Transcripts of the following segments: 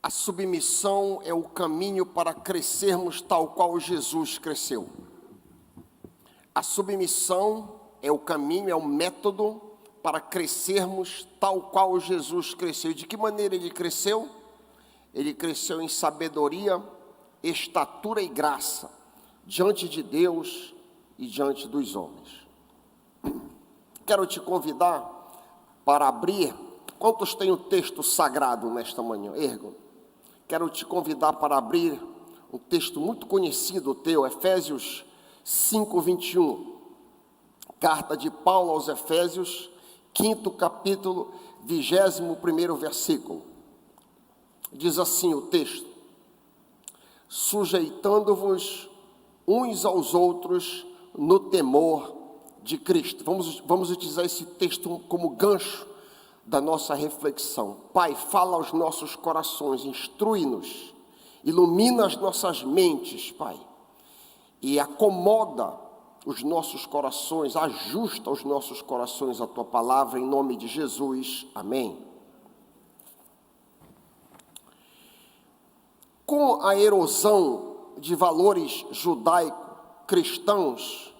A submissão é o caminho para crescermos tal qual Jesus cresceu. A submissão é o caminho, é o método para crescermos tal qual Jesus cresceu. De que maneira ele cresceu? Ele cresceu em sabedoria, estatura e graça, diante de Deus e diante dos homens. Quero te convidar para abrir. Quantos têm o texto sagrado nesta manhã? Ergo. Quero te convidar para abrir um texto muito conhecido teu, Efésios 5:21. Carta de Paulo aos Efésios, 5º capítulo, 21º versículo. Diz assim o texto: sujeitando-vos uns aos outros no temor de Cristo. Vamos utilizar esse texto como gancho da nossa reflexão. Pai, fala aos nossos corações, instrui-nos, ilumina as nossas mentes, Pai, e acomoda os nossos corações, ajusta os nossos corações à Tua palavra, em nome de Jesus, amém. Com a erosão de valores judaico-cristãos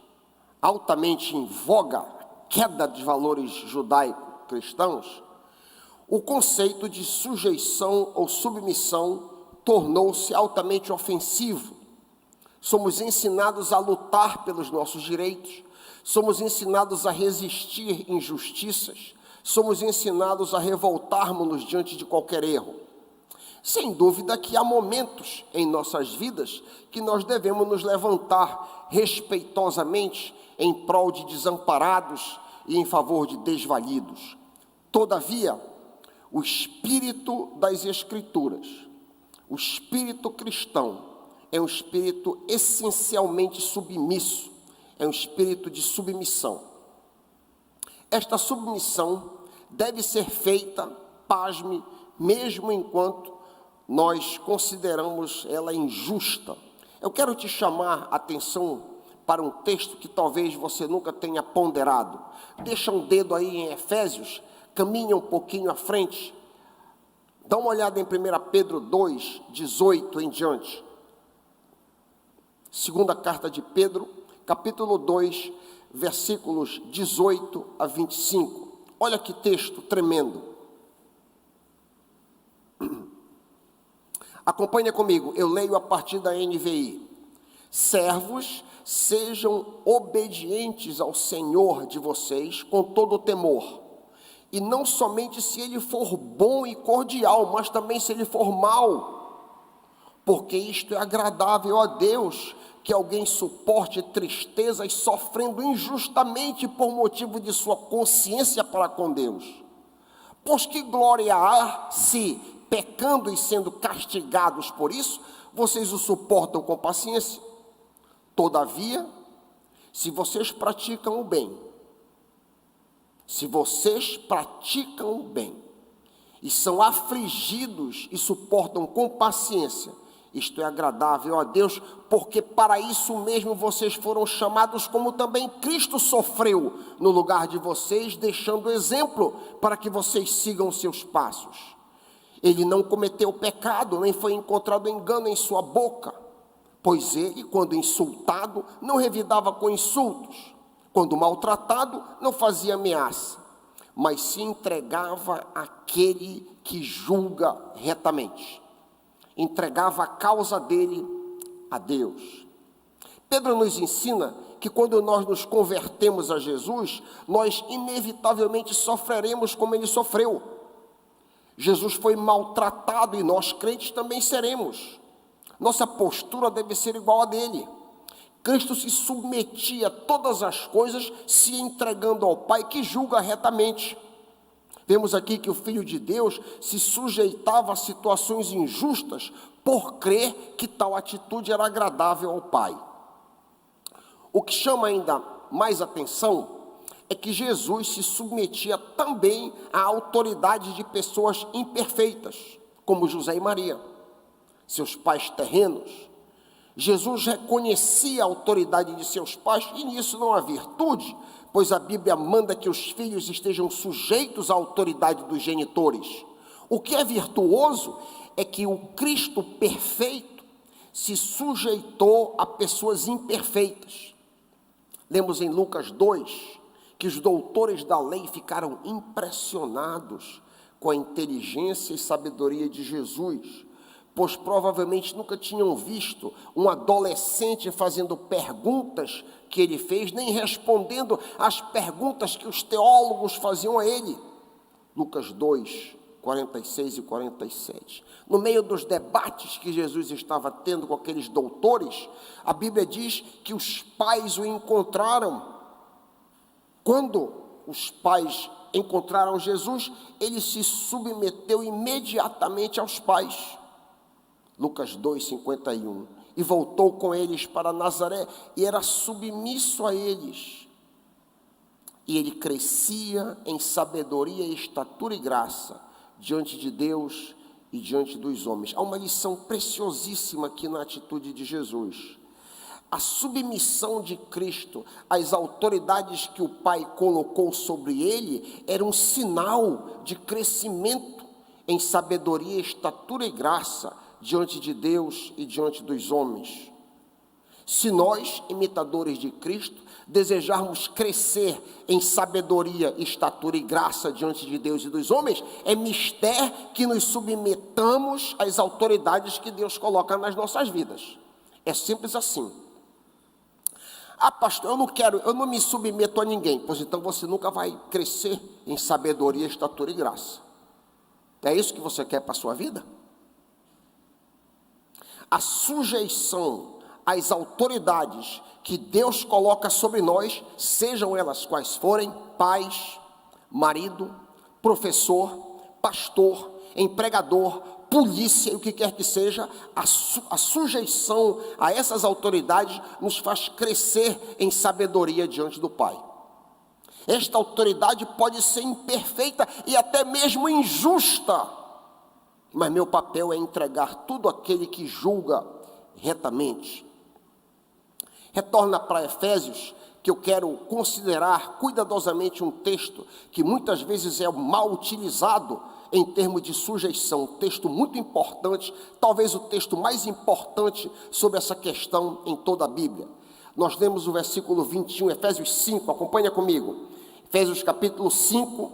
altamente em voga, queda de valores judaico-cristãos, o conceito de sujeição ou submissão tornou-se altamente ofensivo. Somos ensinados a lutar pelos nossos direitos, somos ensinados a resistir injustiças, somos ensinados a revoltarmos-nos diante de qualquer erro. Sem dúvida que há momentos em nossas vidas que nós devemos nos levantar respeitosamente em prol de desamparados e em favor de desvalidos. Todavia, o espírito das Escrituras, o espírito cristão, é um espírito essencialmente submisso, é um espírito de submissão. Esta submissão deve ser feita, pasme, mesmo enquanto nós consideramos ela injusta. Eu quero te chamar a atenção para um texto que talvez você nunca tenha ponderado. Deixa um dedo aí em Efésios, caminha um pouquinho à frente, dá uma olhada em 1 Pedro 2, 18 em diante. Segunda carta de Pedro, capítulo 2, versículos 18 a 25. Olha que texto tremendo. Acompanha comigo, eu leio a partir da NVI. Servos, sejam obedientes ao Senhor de vocês com todo o temor, e não somente se ele for bom e cordial, mas também se ele for mau, porque isto é agradável a Deus, que alguém suporte tristezas sofrendo injustamente por motivo de sua consciência para com Deus. Pois que glória há se, pecando e sendo castigados por isso, vocês o suportam com paciência? Todavia, se vocês praticam o bem, e são afligidos e suportam com paciência, isto é agradável a Deus, porque para isso mesmo vocês foram chamados, como também Cristo sofreu no lugar de vocês, deixando exemplo para que vocês sigam seus passos. Ele não cometeu pecado, nem foi encontrado engano em sua boca, pois ele, quando insultado, não revidava com insultos, quando maltratado, não fazia ameaça, mas se entregava àquele que julga retamente. Entregava a causa dele a Deus. Pedro nos ensina que quando nós nos convertemos a Jesus, nós inevitavelmente sofreremos como ele sofreu. Jesus foi maltratado e nós crentes também seremos. Nossa postura deve ser igual a dele. Cristo se submetia a todas as coisas, se entregando ao Pai que julga retamente. Vemos aqui que o Filho de Deus se sujeitava a situações injustas por crer que tal atitude era agradável ao Pai. O que chama ainda mais atenção é que Jesus se submetia também à autoridade de pessoas imperfeitas, como José e Maria, seus pais terrenos. Jesus reconhecia a autoridade de seus pais, e nisso não há virtude, pois a Bíblia manda que os filhos estejam sujeitos à autoridade dos genitores. O que é virtuoso é que o Cristo perfeito se sujeitou a pessoas imperfeitas. Lemos em Lucas 2 que os doutores da lei ficaram impressionados com a inteligência e sabedoria de Jesus, pois provavelmente nunca tinham visto um adolescente fazendo perguntas que ele fez, nem respondendo às perguntas que os teólogos faziam a ele. Lucas 2, 46 e 47. No meio dos debates que Jesus estava tendo com aqueles doutores, a Bíblia diz que os pais o encontraram. Quando os pais encontraram Jesus, ele se submeteu imediatamente aos pais. Lucas 2, 51. E voltou com eles para Nazaré e era submisso a eles. E ele crescia em sabedoria, estatura e graça diante de Deus e diante dos homens. Há uma lição preciosíssima aqui na atitude de Jesus. A submissão de Cristo às autoridades que o Pai colocou sobre ele era um sinal de crescimento em sabedoria, estatura e graça diante de Deus e diante dos homens. Se nós, imitadores de Cristo, desejarmos crescer em sabedoria, estatura e graça diante de Deus e dos homens, é mister que nos submetamos às autoridades que Deus coloca nas nossas vidas. É simples assim. Ah, pastor, eu não me submeto a ninguém. Pois então você nunca vai crescer em sabedoria, estatura e graça. É isso que você quer para a sua vida? A sujeição às autoridades que Deus coloca sobre nós, sejam elas quais forem, pais, marido, professor, pastor, empregador, polícia, o que quer que seja, a sujeição a essas autoridades nos faz crescer em sabedoria diante do Pai. Esta autoridade pode ser imperfeita e até mesmo injusta, mas meu papel é entregar tudo àquele que julga retamente. Retorna para Efésios, que eu quero considerar cuidadosamente um texto que muitas vezes é mal utilizado em termos de sujeição, um texto muito importante, talvez o texto mais importante sobre essa questão em toda a Bíblia. Nós lemos o versículo 21, Efésios 5, acompanha comigo. Efésios capítulo 5,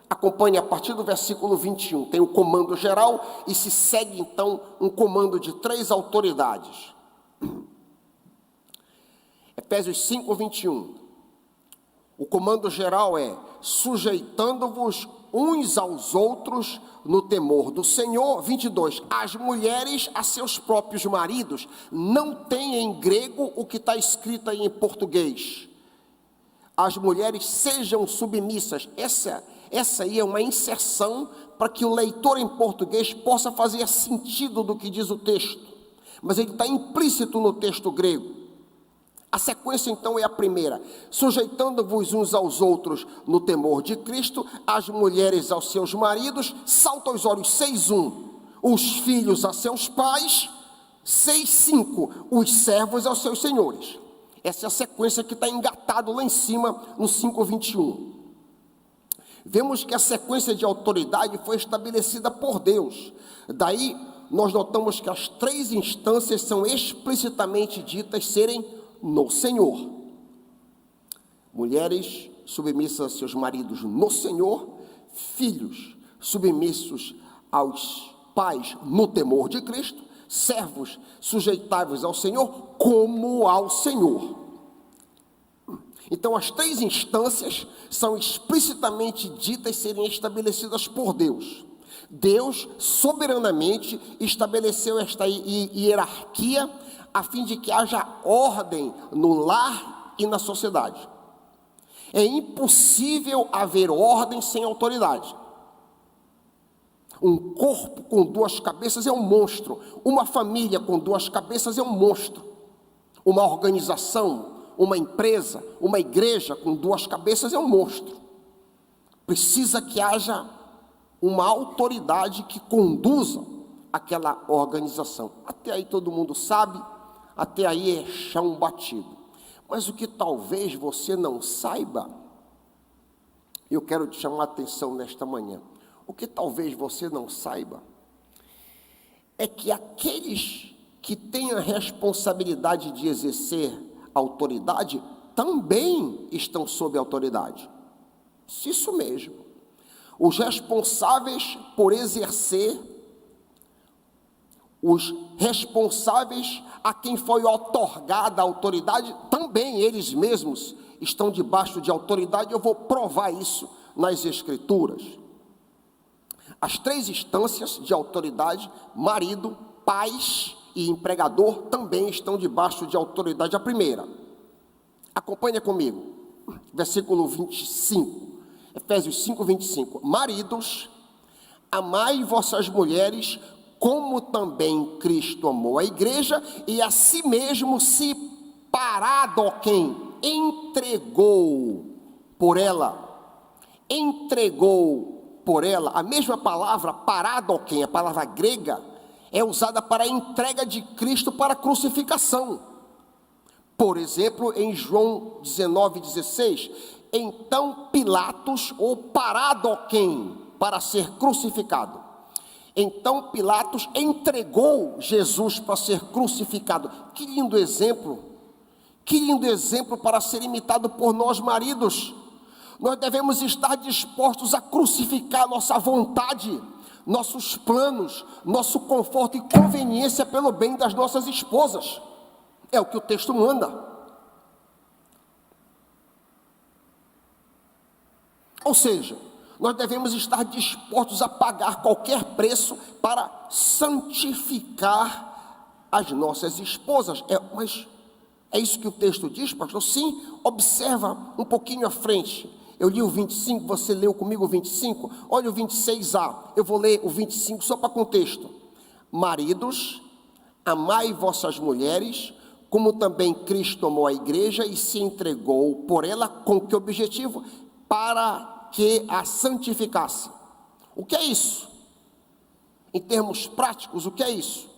acompanhe a partir do versículo 21. Tem o comando geral e se segue então um comando de 3 autoridades. Efésios 5, 21. O comando geral é: sujeitando-vos uns aos outros no temor do Senhor. 22. As mulheres a seus próprios maridos. Não tem em grego o que está escrito aí em português. As mulheres sejam submissas. Essa aí é uma inserção para que o leitor em português possa fazer sentido do que diz o texto. Mas ele está implícito no texto grego. A sequência então é a primeira: sujeitando-vos uns aos outros no temor de Cristo, as mulheres aos seus maridos. Salta aos olhos 6:1, os filhos a seus pais. 6:5, os servos aos seus senhores. Essa é a sequência que está engatado lá em cima no 5:21. Vemos que a sequência de autoridade foi estabelecida por Deus. Daí nós notamos que as 3 instâncias são explicitamente ditas serem no Senhor. Mulheres submissas a seus maridos no Senhor, filhos submissos aos pais no temor de Cristo, servos sujeitáveis ao Senhor como ao Senhor. Então as 3 instâncias são explicitamente ditas serem estabelecidas por Deus. Deus soberanamente estabeleceu esta hierarquia a fim de que haja ordem no lar e na sociedade. É impossível haver ordem sem autoridade. Um corpo com 2 cabeças é um monstro. Uma família com 2 cabeças é um monstro. Uma organização, uma empresa, uma igreja com 2 cabeças é um monstro. Precisa que haja uma autoridade que conduza aquela organização. Até aí todo mundo sabe, até aí é chão batido. Mas o que talvez você não saiba, eu quero te chamar a atenção nesta manhã. O que talvez você não saiba é que aqueles que têm a responsabilidade de exercer autoridade também estão sob autoridade. Isso mesmo. Os responsáveis por exercer, os responsáveis a quem foi otorgada a autoridade, também eles mesmos estão debaixo de autoridade. Eu vou provar isso nas Escrituras. As 3 instâncias de autoridade, marido, pais e empregador, também estão debaixo de autoridade. A primeira, acompanha comigo, versículo 25, Efésios 5, 25. Maridos, amai vossas mulheres, como também Cristo amou a igreja, e a si mesmo se paradoquem, entregou por ela. Entregou por ela. A mesma palavra paradoquem, a palavra grega, é usada para a entrega de Cristo para a crucificação. Por exemplo, em João 19,16, então Pilatos o paradoquem para ser crucificado. Então Pilatos entregou Jesus para ser crucificado. Que lindo exemplo! Que lindo exemplo para ser imitado por nós, maridos. Nós devemos estar dispostos a crucificar nossa vontade, nossos planos, nosso conforto e conveniência pelo bem das nossas esposas. É o que o texto manda. Ou seja, nós devemos estar dispostos a pagar qualquer preço para santificar as nossas esposas. Mas é isso que o texto diz, pastor? Sim, observa um pouquinho à frente. Eu li o 25, você leu comigo o 25? Olha o 26a, eu vou ler o 25 só para contexto. Maridos, amai vossas mulheres, como também Cristo amou a igreja e se entregou por ela, com que objetivo? Para que a santificasse. O que é isso? Em termos práticos, o que é isso?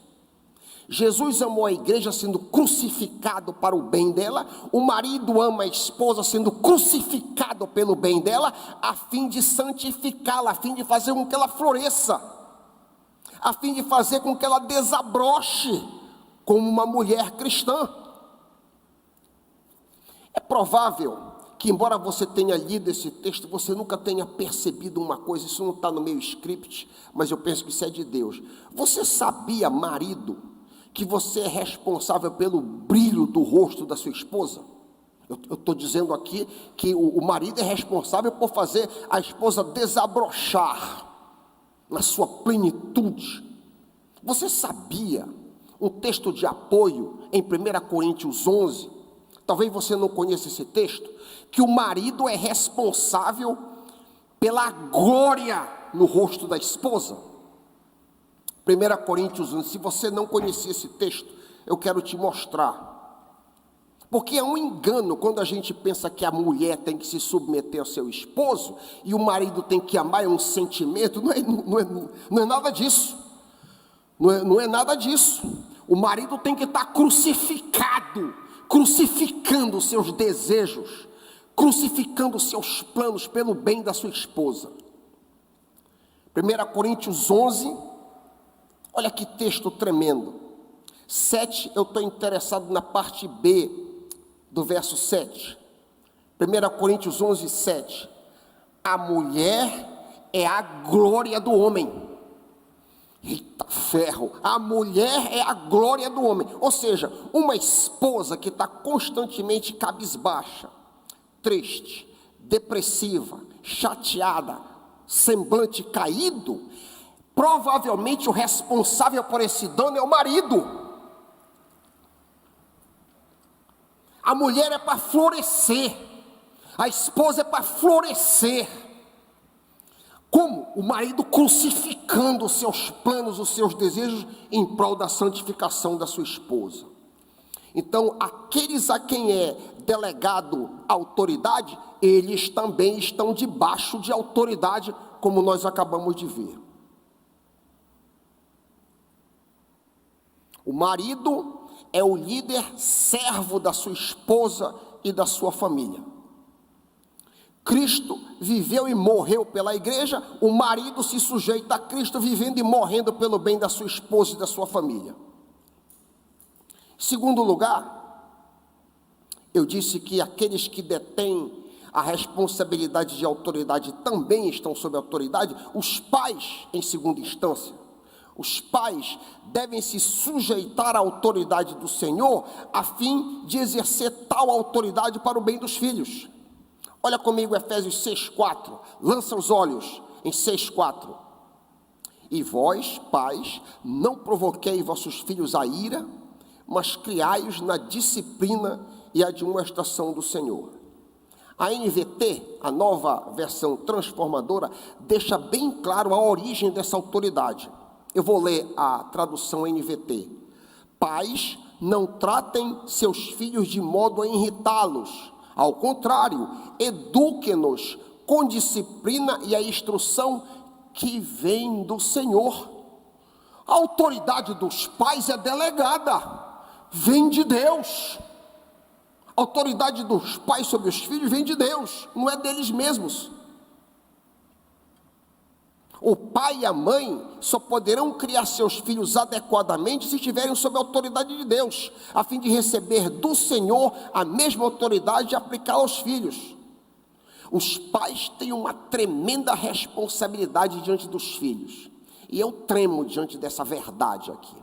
Jesus amou a igreja sendo crucificado para o bem dela, o marido ama a esposa sendo crucificado pelo bem dela, a fim de santificá-la, a fim de fazer com que ela floresça, a fim de fazer com que ela desabroche como uma mulher cristã. É provável que, embora você tenha lido esse texto, você nunca tenha percebido uma coisa. Isso não está no meu script, mas eu penso que isso é de Deus. Você sabia, marido, que você é responsável pelo brilho do rosto da sua esposa? Eu estou dizendo aqui que o marido é responsável por fazer a esposa desabrochar na sua plenitude. Você sabia, um texto de apoio em 1 Coríntios 11, talvez você não conheça esse texto, que o marido é responsável pela glória no rosto da esposa? 1 Coríntios 11, se você não conhecia esse texto, eu quero te mostrar. Porque é um engano quando a gente pensa que a mulher tem que se submeter ao seu esposo e o marido tem que amar, é um sentimento. Não é nada disso. Não é nada disso. O marido tem que estar crucificado, crucificando os seus desejos, crucificando os seus planos pelo bem da sua esposa. 1 Coríntios 11, olha que texto tremendo. 7, eu estou interessado na parte B do verso 7. 1 Coríntios 11, 7. A mulher é a glória do homem. Eita ferro! A mulher é a glória do homem. Ou seja, uma esposa que está constantemente cabisbaixa, triste, depressiva, chateada, semblante caído, provavelmente o responsável por esse dano é o marido. A mulher é para florescer, a esposa é para florescer. Como? O marido crucificando os seus planos, os seus desejos em prol da santificação da sua esposa. Então, aqueles a quem é delegado autoridade, eles também estão debaixo de autoridade, como nós acabamos de ver. O marido é o líder servo da sua esposa e da sua família. Cristo viveu e morreu pela igreja, o marido se sujeita a Cristo, vivendo e morrendo pelo bem da sua esposa e da sua família. Segundo lugar, eu disse que aqueles que detêm a responsabilidade de autoridade também estão sob autoridade. Os pais, em segunda instância, os pais devem se sujeitar à autoridade do Senhor, a fim de exercer tal autoridade para o bem dos filhos. Olha comigo Efésios 6,4, lança os olhos em 6,4. E vós, pais, não provoquei vossos filhos a ira, mas criai-os na disciplina e admoestação do Senhor. A NVT, a nova versão transformadora, deixa bem claro a origem dessa autoridade. Eu vou ler a tradução NVT. Pais, não tratem seus filhos de modo a irritá-los. Ao contrário, eduquem-nos com disciplina e a instrução que vem do Senhor. A autoridade dos pais é delegada, vem de Deus. A autoridade dos pais sobre os filhos vem de Deus, não é deles mesmos. O pai e a mãe só poderão criar seus filhos adequadamente se estiverem sob a autoridade de Deus, a fim de receber do Senhor a mesma autoridade e aplicá-la aos filhos. Os pais têm uma tremenda responsabilidade diante dos filhos, e eu tremo diante dessa verdade aqui.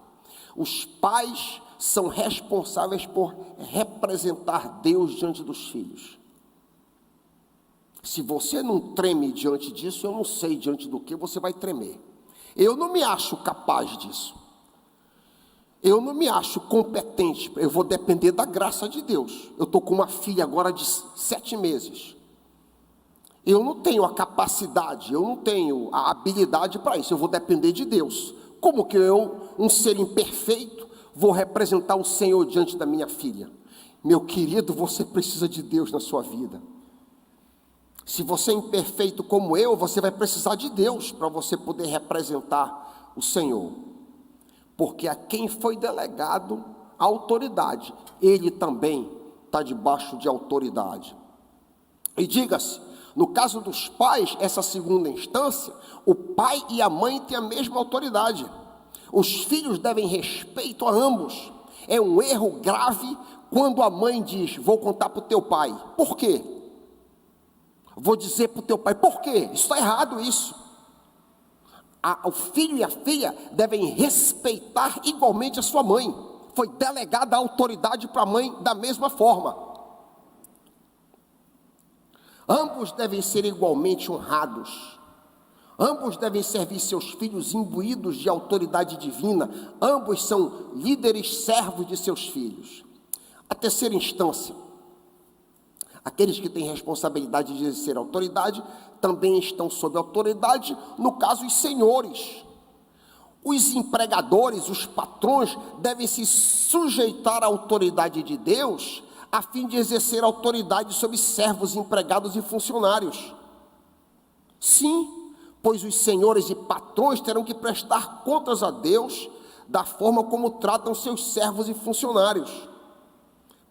Os pais são responsáveis por representar Deus diante dos filhos. Se você não treme diante disso, eu não sei diante do que você vai tremer. Eu não me acho capaz disso. Eu não me acho competente. Eu vou depender da graça de Deus. Eu estou com uma filha agora de 7 meses. Eu não tenho a capacidade, eu não tenho a habilidade para isso. Eu vou depender de Deus. Como que eu, um ser imperfeito, vou representar o Senhor diante da minha filha? Meu querido, você precisa de Deus na sua vida. Se você é imperfeito como eu, você vai precisar de Deus para você poder representar o Senhor. Porque a quem foi delegado a autoridade, ele também está debaixo de autoridade. E diga-se, no caso dos pais, essa segunda instância, o pai e a mãe têm a mesma autoridade. Os filhos devem respeito a ambos. É um erro grave quando a mãe diz, vou contar para o teu pai. Por quê? Vou dizer para o teu pai, por quê? Isso está errado isso. O filho e a filha devem respeitar igualmente a sua mãe. Foi delegada a autoridade para a mãe da mesma forma. Ambos devem ser igualmente honrados. Ambos devem servir seus filhos imbuídos de autoridade divina. Ambos são líderes servos de seus filhos. A terceira instância, aqueles que têm responsabilidade de exercer autoridade, também estão sob autoridade, no caso, os senhores. Os empregadores, os patrões, devem se sujeitar à autoridade de Deus, a fim de exercer autoridade sobre servos, empregados e funcionários. Sim, pois os senhores e patrões terão que prestar contas a Deus, da forma como tratam seus servos e funcionários.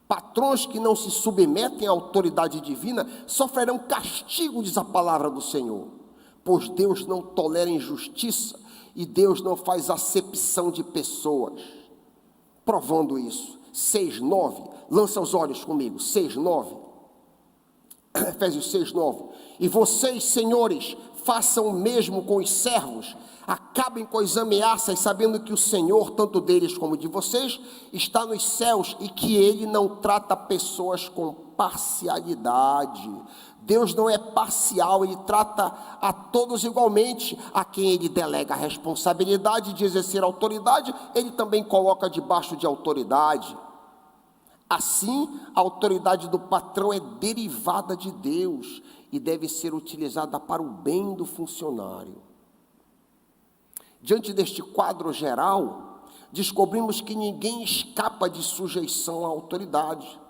Patrões que não se submetem à autoridade divina sofrerão castigo, diz a palavra do Senhor, pois Deus não tolera injustiça e Deus não faz acepção de pessoas. Provando isso, 6:9, lança os olhos comigo, 6:9, Efésios 6:9, e vocês, senhores, façam o mesmo com os servos, acabem com as ameaças, sabendo que o Senhor, tanto deles como de vocês, está nos céus e que Ele não trata pessoas com parcialidade. Deus não é parcial, Ele trata a todos igualmente. A quem Ele delega a responsabilidade de exercer autoridade, Ele também coloca debaixo de autoridade. Assim, a autoridade do patrão é derivada de Deus e deve ser utilizada para o bem do funcionário. Diante deste quadro geral, descobrimos que ninguém escapa de sujeição à autoridade.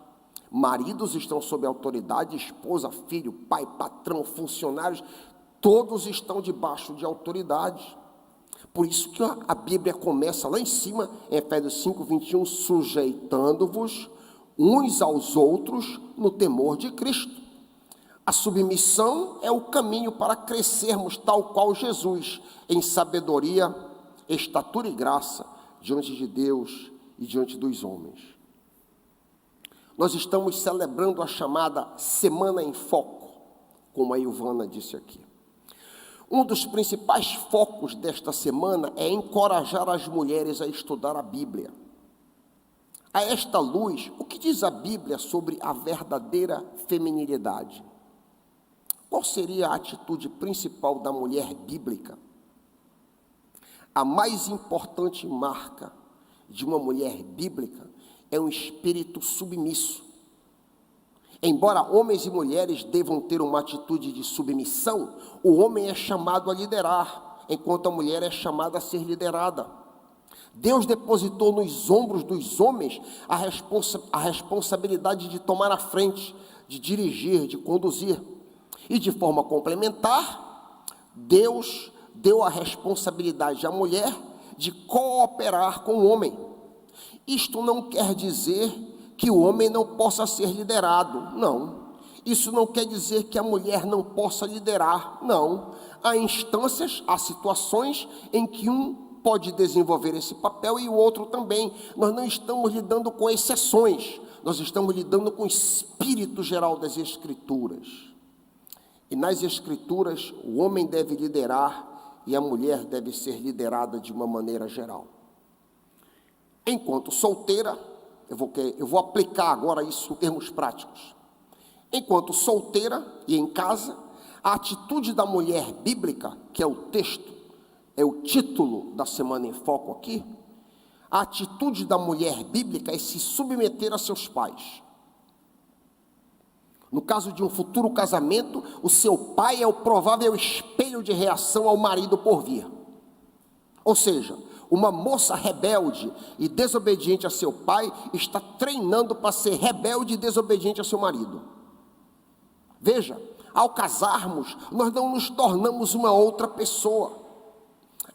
Maridos estão sob autoridade, esposa, filho, pai, patrão, funcionários, todos estão debaixo de autoridade. Por isso que a Bíblia começa lá em cima, em Efésios 5:21, sujeitando-vos uns aos outros no temor de Cristo. A submissão é o caminho para crescermos tal qual Jesus, em sabedoria, estatura e graça, diante de Deus e diante dos homens. Nós estamos celebrando a chamada Semana em Foco, como a Ilvana disse aqui. Um dos principais focos desta semana é encorajar as mulheres a estudar a Bíblia. A esta luz, o que diz a Bíblia sobre a verdadeira feminilidade? Qual seria a atitude principal da mulher bíblica? A mais importante marca de uma mulher bíblica é um espírito submisso. Embora homens e mulheres devam ter uma atitude de submissão, o homem é chamado a liderar, enquanto a mulher é chamada a ser liderada. Deus depositou nos ombros dos homens a responsabilidade de tomar a frente, de dirigir, de conduzir. E de forma complementar, Deus deu a responsabilidade à mulher de cooperar com o homem. Isto não quer dizer que o homem não possa ser liderado, não. Isso não quer dizer que a mulher não possa liderar, não. Há instâncias, há situações em que um pode desenvolver esse papel e o outro também. Nós não estamos lidando com exceções, nós estamos lidando com o espírito geral das Escrituras. E nas Escrituras, o homem deve liderar e a mulher deve ser liderada de uma maneira geral. Enquanto solteira, eu vou aplicar agora isso em termos práticos. Enquanto solteira e em casa, a atitude da mulher bíblica, que é o texto, é o título da Semana em Foco aqui, a atitude da mulher bíblica é se submeter a seus pais. No caso de um futuro casamento, o seu pai é o provável espelho de reação ao marido por vir. Ou seja, uma moça rebelde e desobediente a seu pai está treinando para ser rebelde e desobediente a seu marido. Veja, ao casarmos, nós não nos tornamos uma outra pessoa.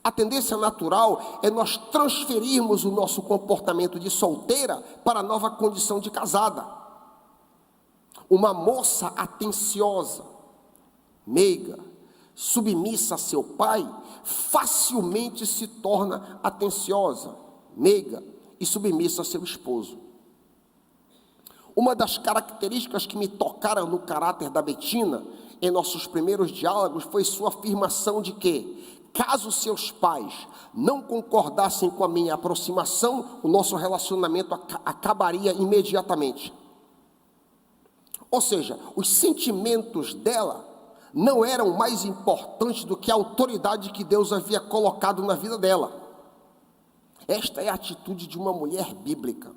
A tendência natural é nós transferirmos o nosso comportamento de solteira para a nova condição de casada. Uma moça atenciosa, meiga, submissa a seu pai, facilmente se torna atenciosa, meiga e submissa a seu esposo. Uma das características que me tocaram no caráter da Betina, em nossos primeiros diálogos, foi sua afirmação de que, caso seus pais não concordassem com a minha aproximação, o nosso relacionamento acabaria imediatamente. Ou seja, os sentimentos dela não eram mais importantes do que a autoridade que Deus havia colocado na vida dela. Esta é a atitude de uma mulher bíblica.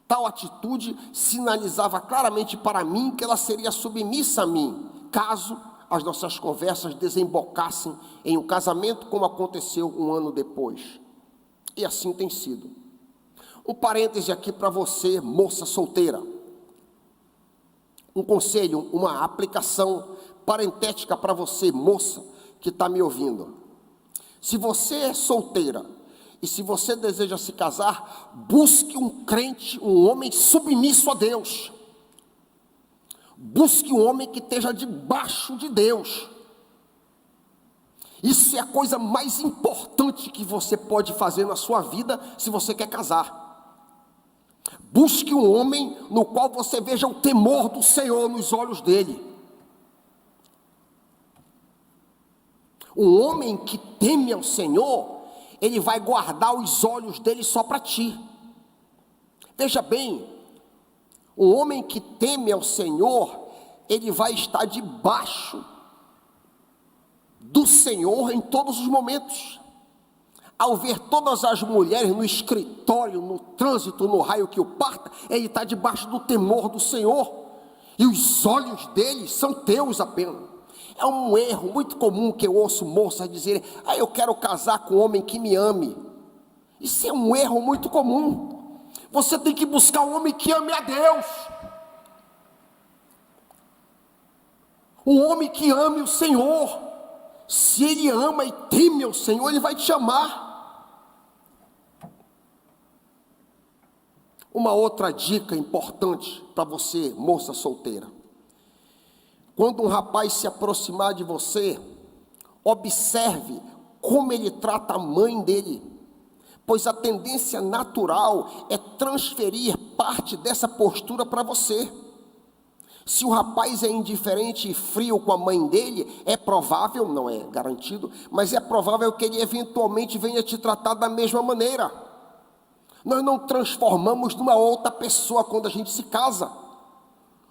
Tal atitude sinalizava claramente para mim que ela seria submissa a mim, caso as nossas conversas desembocassem em um casamento, como aconteceu um ano depois. E assim tem sido. Um parêntese aqui para você, moça solteira. Um conselho, uma aplicação parentética para você, moça, que está me ouvindo. Se você é solteira e se você deseja se casar, busque um crente, um homem submisso a Deus. Busque um homem que esteja debaixo de Deus. Isso é a coisa mais importante que você pode fazer na sua vida se você quer casar. Busque um homem no qual você veja o temor do Senhor nos olhos dele. Um homem que teme ao Senhor, ele vai guardar os olhos dele só para ti. Veja bem, um homem que teme ao Senhor, ele vai estar debaixo do Senhor em todos os momentos. Ao ver todas as mulheres no escritório, no trânsito, no raio que o parta, ele está debaixo do temor do Senhor, e os olhos dele são teus apenas. É um erro muito comum que eu ouço moças dizerem: eu quero casar com um homem que me ame. Isso é um erro muito comum. Você tem que buscar um homem que ame a Deus, um homem que ame o Senhor. Se ele ama e teme ao Senhor, ele vai te amar. Uma outra dica importante para você, moça solteira: Quando um rapaz se aproximar de você, observe como ele trata a mãe dele, pois a tendência natural é transferir parte dessa postura para você. Se o rapaz é indiferente e frio com a mãe dele, é provável, não é garantido, mas é provável que ele eventualmente venha te tratar da mesma maneira. Nós não transformamos numa outra pessoa quando a gente se casa.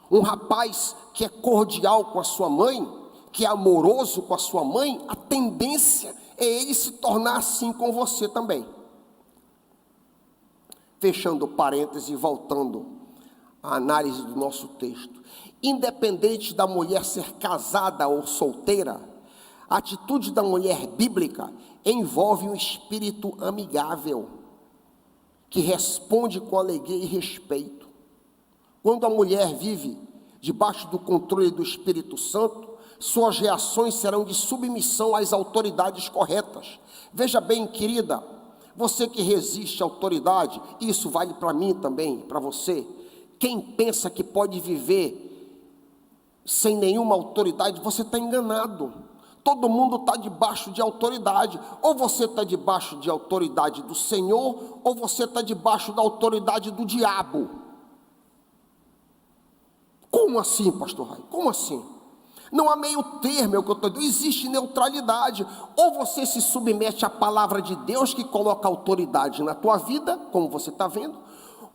Um rapaz que é cordial com a sua mãe, que é amoroso com a sua mãe, a tendência é ele se tornar assim com você também. Fechando parênteses e voltando à análise do nosso texto. Independente da mulher ser casada ou solteira, a atitude da mulher bíblica envolve um espírito amigável, que responde com alegria e respeito. Quando a mulher vive debaixo do controle do Espírito Santo, suas reações serão de submissão às autoridades corretas. Veja bem, querida, você que resiste à autoridade, isso vale para mim também, para você. Quem pensa que pode viver sem nenhuma autoridade, você está enganado. Todo mundo está debaixo de autoridade. Ou você está debaixo de autoridade do Senhor, ou você está debaixo da autoridade do diabo. Como assim, pastor Rai? Como assim? Não há meio termo, é o que eu estou dizendo. Existe neutralidade. Ou você se submete à palavra de Deus, que coloca autoridade na tua vida, como você está vendo,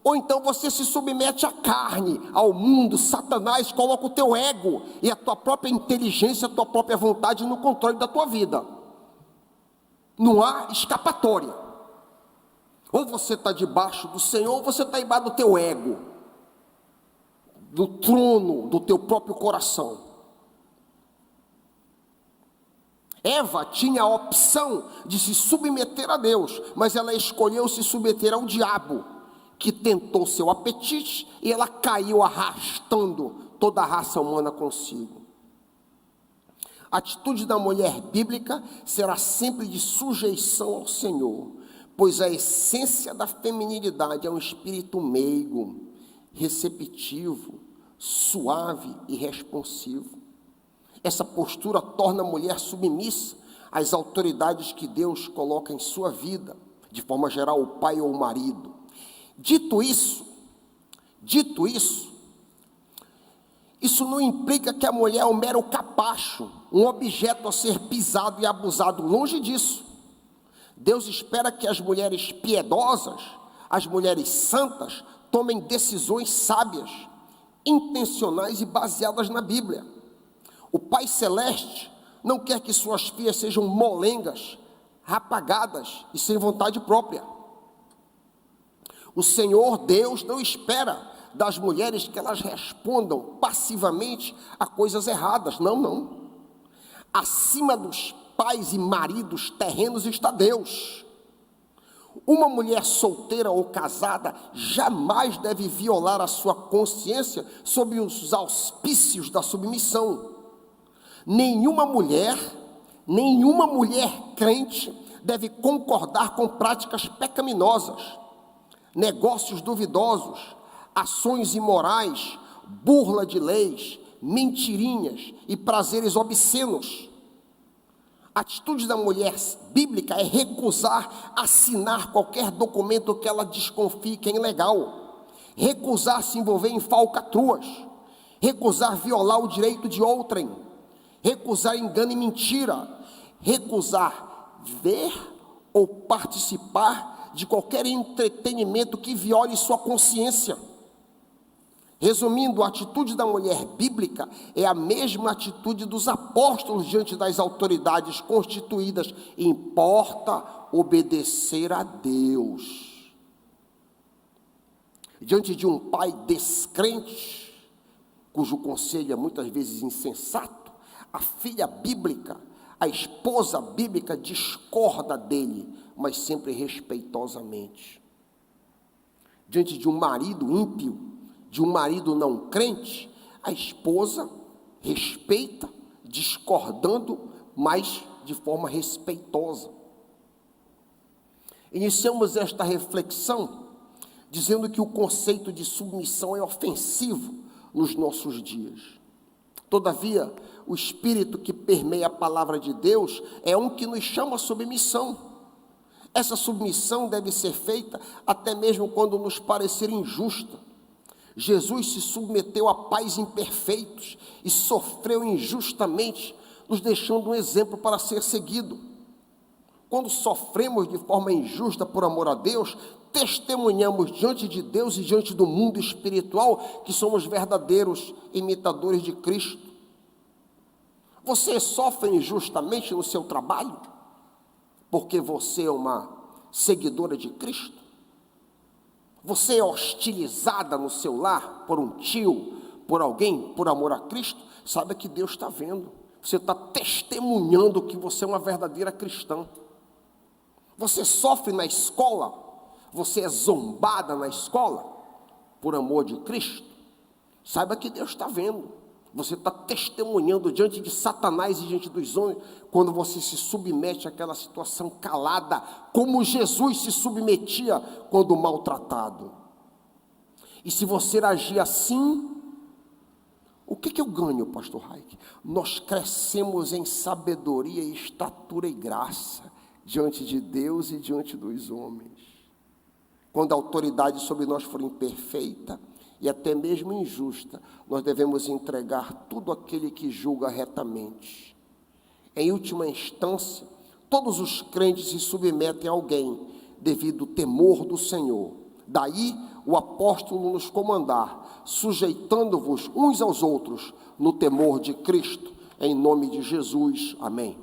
ou então você se submete à carne, ao mundo. Satanás coloca o teu ego e a tua própria inteligência, a tua própria vontade no controle da tua vida. Não há escapatória. Ou você está debaixo do Senhor, ou você está debaixo do teu ego, do trono do teu próprio coração. Eva tinha a opção de se submeter a Deus, mas ela escolheu se submeter ao diabo, que tentou seu apetite, e ela caiu arrastando toda a raça humana consigo. A atitude da mulher bíblica será sempre de sujeição ao Senhor, pois a essência da feminilidade é um espírito meigo, receptivo, suave e responsivo. Essa postura torna a mulher submissa às autoridades que Deus coloca em sua vida, de forma geral, o pai ou o marido. Dito isso, isso não implica que a mulher é um mero capacho, um objeto a ser pisado e abusado. Longe disso. Deus espera que as mulheres piedosas, as mulheres santas, tomem decisões sábias, intencionais e baseadas na Bíblia. O Pai Celeste não quer que suas filhas sejam molengas, rapagadas e sem vontade própria. O Senhor Deus não espera das mulheres que elas respondam passivamente a coisas erradas. Não. Acima dos pais e maridos terrenos está Deus. Uma mulher solteira ou casada jamais deve violar a sua consciência sob os auspícios da submissão. Nenhuma mulher crente deve concordar com práticas pecaminosas, negócios duvidosos, ações imorais, burla de leis, mentirinhas e prazeres obscenos. A atitude da mulher bíblica é recusar assinar qualquer documento que ela desconfie que é ilegal, recusar se envolver em falcatruas, recusar violar o direito de outrem, recusar engano e mentira, recusar ver ou participar de qualquer entretenimento que viole sua consciência. Resumindo, a atitude da mulher bíblica é a mesma atitude dos apóstolos diante das autoridades constituídas. Importa obedecer a Deus. Diante de um pai descrente, cujo conselho é muitas vezes insensato, a filha bíblica, a esposa bíblica discorda dele, mas sempre respeitosamente. Diante de um marido ímpio, de um marido não crente, a esposa respeita, discordando, mas de forma respeitosa. Iniciamos esta reflexão dizendo que o conceito de submissão é ofensivo nos nossos dias. Todavia, o Espírito que permeia a palavra de Deus é um que nos chama à submissão. Essa submissão deve ser feita até mesmo quando nos parecer injusta. Jesus se submeteu a pais imperfeitos e sofreu injustamente, nos deixando um exemplo para ser seguido. Quando sofremos de forma injusta por amor a Deus, testemunhamos diante de Deus e diante do mundo espiritual que somos verdadeiros imitadores de Cristo. Você sofre injustamente no seu trabalho, porque você é uma seguidora de Cristo? Você é hostilizada no seu lar por um tio, por alguém, por amor a Cristo? Saiba que Deus está vendo. Você está testemunhando que você é uma verdadeira cristã. Você sofre na escola, você é zombada na escola, por amor de Cristo? Saiba que Deus está vendo. Você está testemunhando diante de Satanás e diante dos homens, quando você se submete àquela situação calada, como Jesus se submetia quando maltratado. E se você agir assim, o que eu ganho, pastor Raik? Nós crescemos em sabedoria, estatura e graça, diante de Deus e diante dos homens. Quando a autoridade sobre nós for imperfeita e até mesmo injusta, nós devemos entregar tudo àquele que julga retamente. Em última instância, todos os crentes se submetem a alguém devido ao temor do Senhor. Daí o apóstolo nos comandar, sujeitando-vos uns aos outros no temor de Cristo, em nome de Jesus. Amém.